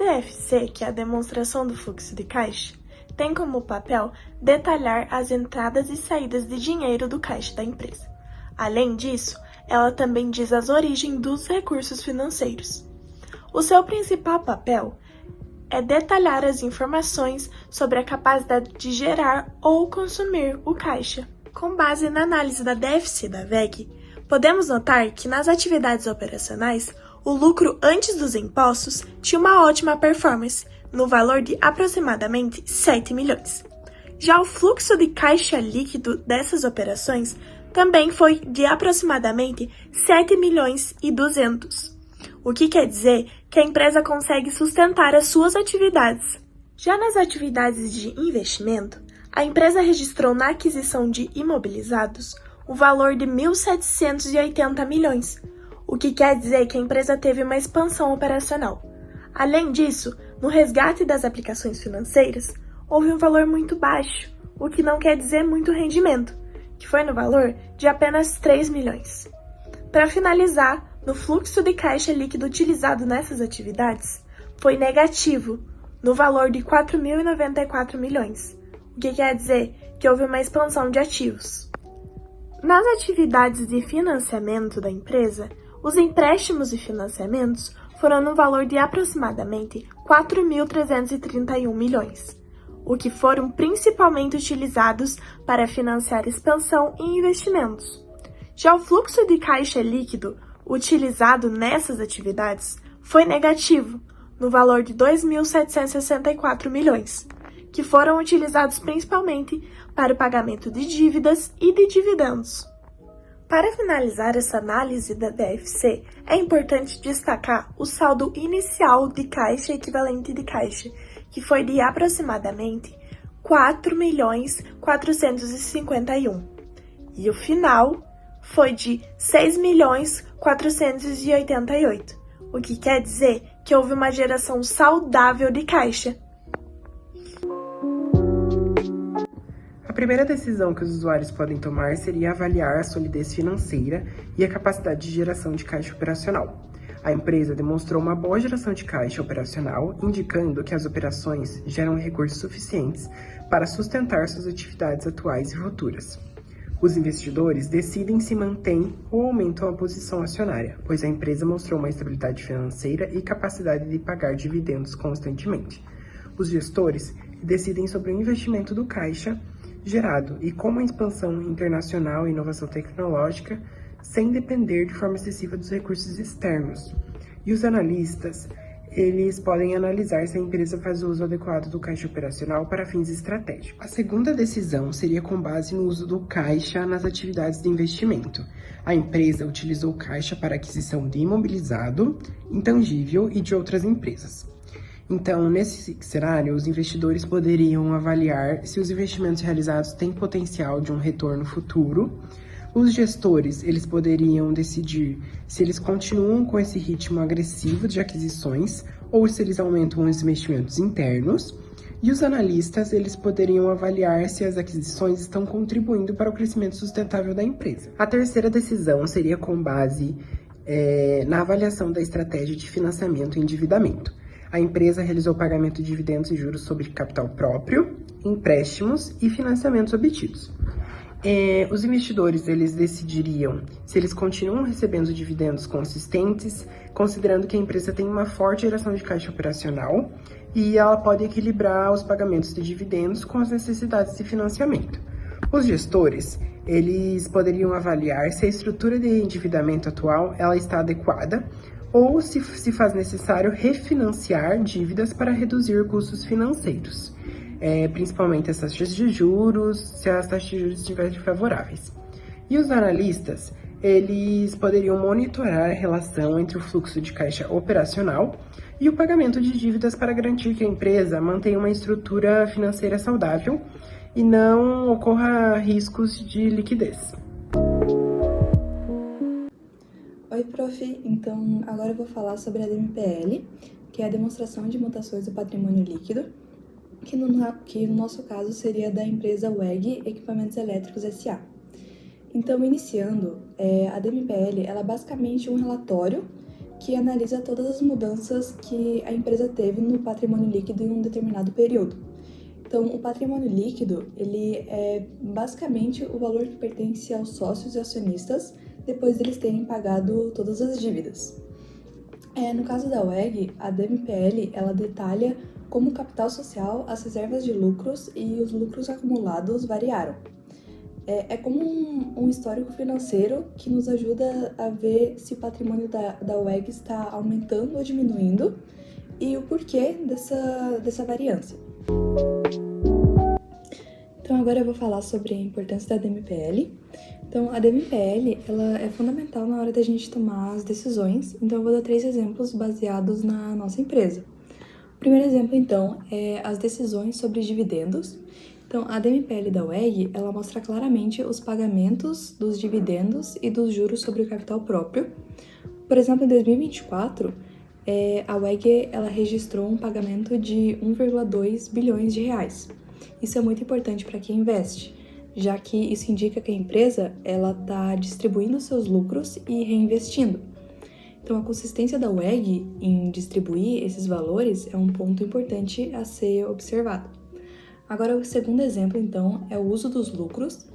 DFC, que é a demonstração do fluxo de caixa, tem como papel detalhar as entradas e saídas de dinheiro do caixa da empresa. Além disso, ela também diz as origens dos recursos financeiros. O seu principal papel é detalhar as informações sobre a capacidade de gerar ou consumir o caixa. Com base na análise da DFC da WEG, podemos notar que nas atividades operacionais, o lucro antes dos impostos tinha uma ótima performance, no valor de aproximadamente 7 milhões. Já o fluxo de caixa líquido dessas operações também foi de aproximadamente 7 milhões e 200, o que quer dizer que a empresa consegue sustentar as suas atividades. Já nas atividades de investimento, a empresa registrou na aquisição de imobilizados o valor de 1.780 milhões, o que quer dizer que a empresa teve uma expansão operacional. Além disso, no resgate das aplicações financeiras, houve um valor muito baixo, o que não quer dizer muito rendimento, que foi no valor de apenas 3 milhões. Para finalizar, no fluxo de caixa líquido utilizado nessas atividades, foi negativo, no valor de 4.094 milhões, o que quer dizer que houve uma expansão de ativos. Nas atividades de financiamento da empresa, os empréstimos e financiamentos foram no valor de aproximadamente 4.331 milhões, o que foram principalmente utilizados para financiar expansão e investimentos. Já o fluxo de caixa líquido utilizado nessas atividades foi negativo, no valor de 2.764 milhões, que foram utilizados principalmente para o pagamento de dívidas e de dividendos. Para finalizar essa análise da DFC, é importante destacar o saldo inicial de caixa equivalente de caixa, que foi de aproximadamente 4.451.000, e o final foi de 6.488.000, o que quer dizer que houve uma geração saudável de caixa. A primeira decisão que os usuários podem tomar seria avaliar a solidez financeira e a capacidade de geração de caixa operacional. A empresa demonstrou uma boa geração de caixa operacional, indicando que as operações geram recursos suficientes para sustentar suas atividades atuais e futuras. Os investidores decidem se mantêm ou aumentam a posição acionária, pois a empresa mostrou uma estabilidade financeira e capacidade de pagar dividendos constantemente. Os gestores decidem sobre o investimento do caixa gerado e como a expansão internacional e inovação tecnológica sem depender de forma excessiva dos recursos externos. E os analistas, eles podem analisar se a empresa faz o uso adequado do caixa operacional para fins estratégicos. A segunda decisão seria com base no uso do caixa nas atividades de investimento. A empresa utilizou o caixa para aquisição de imobilizado, intangível e de outras empresas. Então, nesse cenário, os investidores poderiam avaliar se os investimentos realizados têm potencial de um retorno futuro. Os gestores, eles poderiam decidir se eles continuam com esse ritmo agressivo de aquisições ou se eles aumentam os investimentos internos. E os analistas, eles poderiam avaliar se as aquisições estão contribuindo para o crescimento sustentável da empresa. A terceira decisão seria com base na avaliação da estratégia de financiamento e endividamento. A empresa realizou pagamento de dividendos e juros sobre capital próprio, empréstimos e financiamentos obtidos. Os investidores, eles decidiriam se eles continuam recebendo dividendos consistentes, considerando que a empresa tem uma forte geração de caixa operacional e ela pode equilibrar os pagamentos de dividendos com as necessidades de financiamento. Os gestores, eles poderiam avaliar se a estrutura de endividamento atual ela está adequada ou se faz necessário refinanciar dívidas para reduzir custos financeiros, principalmente as taxas de juros, se as taxas de juros estiverem favoráveis. E os analistas, eles poderiam monitorar a relação entre o fluxo de caixa operacional e o pagamento de dívidas para garantir que a empresa mantenha uma estrutura financeira saudável e não ocorra riscos de liquidez. Oi, prof. Então, agora eu vou falar sobre a DMPL, que é a Demonstração de Mutações do Patrimônio Líquido, que no nosso caso seria da empresa WEG Equipamentos Elétricos S.A. Então, iniciando, a DMPL ela é basicamente um relatório que analisa todas as mudanças que a empresa teve no patrimônio líquido em um determinado período. Então, o patrimônio líquido, ele é basicamente o valor que pertence aos sócios e acionistas depois deles terem pagado todas as dívidas. No caso da WEG, a DMPL, ela detalha como o capital social, as reservas de lucros e os lucros acumulados variaram. É como um histórico financeiro que nos ajuda a ver se o patrimônio da WEG está aumentando ou diminuindo e o porquê dessa variância. Então agora eu vou falar sobre a importância da DMPL. Então a DMPL ela é fundamental na hora da gente tomar as decisões, então eu vou dar 3 exemplos baseados na nossa empresa. O primeiro exemplo então é as decisões sobre dividendos. Então a DMPL da WEG ela mostra claramente os pagamentos dos dividendos e dos juros sobre o capital próprio. Por exemplo, em 2024, a WEG ela registrou um pagamento de 1,2 bilhões de reais. Isso é muito importante para quem investe, já que isso indica que a empresa está distribuindo seus lucros e reinvestindo. Então, a consistência da WEG em distribuir esses valores é um ponto importante a ser observado. Agora, o segundo exemplo, então, é o uso dos lucros.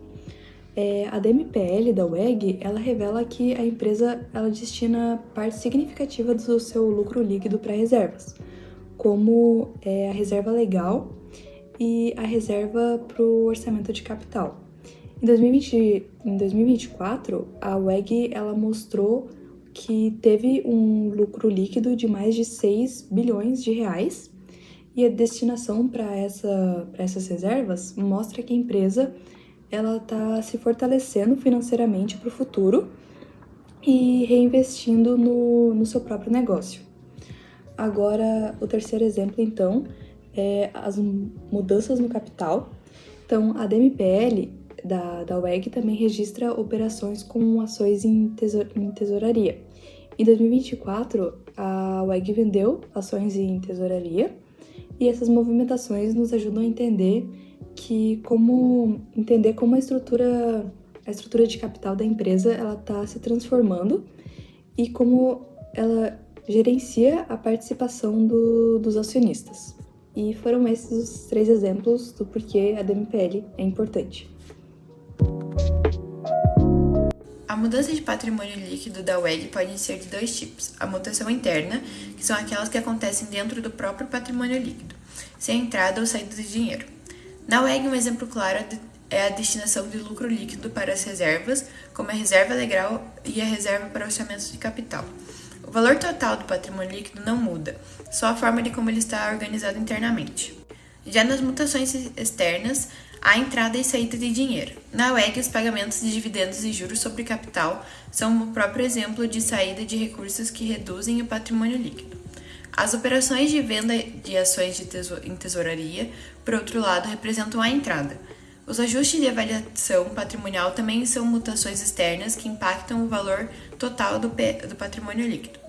A DMPL da WEG, ela revela que a empresa ela destina parte significativa do seu lucro líquido para reservas, como a reserva legal e a reserva para o orçamento de capital. Em 2024, a WEG ela mostrou que teve um lucro líquido de mais de 6 bilhões de reais e a destinação para essas reservas mostra que a empresa ela está se fortalecendo financeiramente para o futuro e reinvestindo no seu próprio negócio. Agora, o terceiro exemplo, então, é as mudanças no capital. Então, a DMPL da WEG também registra operações com ações em tesouraria. Em 2024, a WEG vendeu ações em tesouraria e essas movimentações nos ajudam a entender como a estrutura de capital da empresa ela está se transformando e como ela gerencia a participação dos acionistas. E foram esses os 3 exemplos do porquê a DMPL é importante. A mudança de patrimônio líquido da WEG pode ser de 2 tipos. A mutação interna, que são aquelas que acontecem dentro do próprio patrimônio líquido, sem entrada ou saída de dinheiro. Na WEG, um exemplo claro é a destinação de lucro líquido para as reservas, como a reserva legal e a reserva para orçamentos de capital. O valor total do patrimônio líquido não muda, só a forma de como ele está organizado internamente. Já nas mutações externas, há entrada e saída de dinheiro. Na WEG, os pagamentos de dividendos e juros sobre capital são o próprio exemplo de saída de recursos que reduzem o patrimônio líquido. As operações de venda de ações em tesouraria, por outro lado, representam a entrada. Os ajustes de avaliação patrimonial também são mutações externas que impactam o valor total do patrimônio líquido.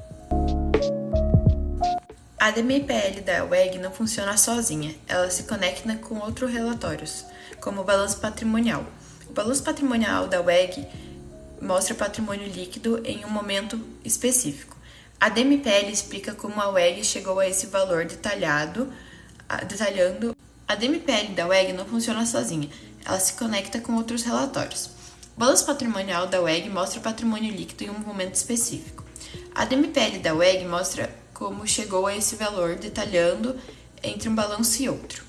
A DMPL da WEG não funciona sozinha, ela se conecta com outros relatórios, como o balanço patrimonial. O balanço patrimonial da WEG mostra o patrimônio líquido em um momento específico. A DMPL explica como a WEG chegou a esse valor detalhando. A DMPL da WEG não funciona sozinha, ela se conecta com outros relatórios. O balanço patrimonial da WEG mostra o patrimônio líquido em um momento específico. A DMPL da WEG mostra como chegou a esse valor, detalhando entre um balanço e outro.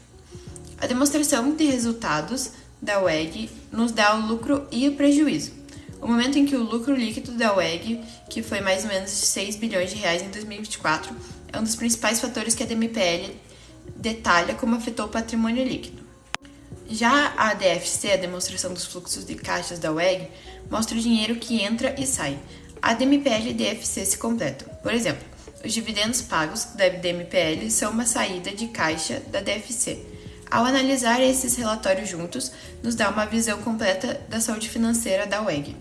A demonstração de resultados da WEG nos dá o lucro e o prejuízo. O momento em que o lucro líquido da WEG, que foi mais ou menos de 6 bilhões de reais em 2024, é um dos principais fatores que a DMPL detalha como afetou o patrimônio líquido. Já a DFC, a demonstração dos fluxos de caixas da WEG, mostra o dinheiro que entra e sai. A DMPL e a DFC se completam. Por exemplo, os dividendos pagos da DMPL são uma saída de caixa da DFC. Ao analisar esses relatórios juntos, nos dá uma visão completa da saúde financeira da WEG.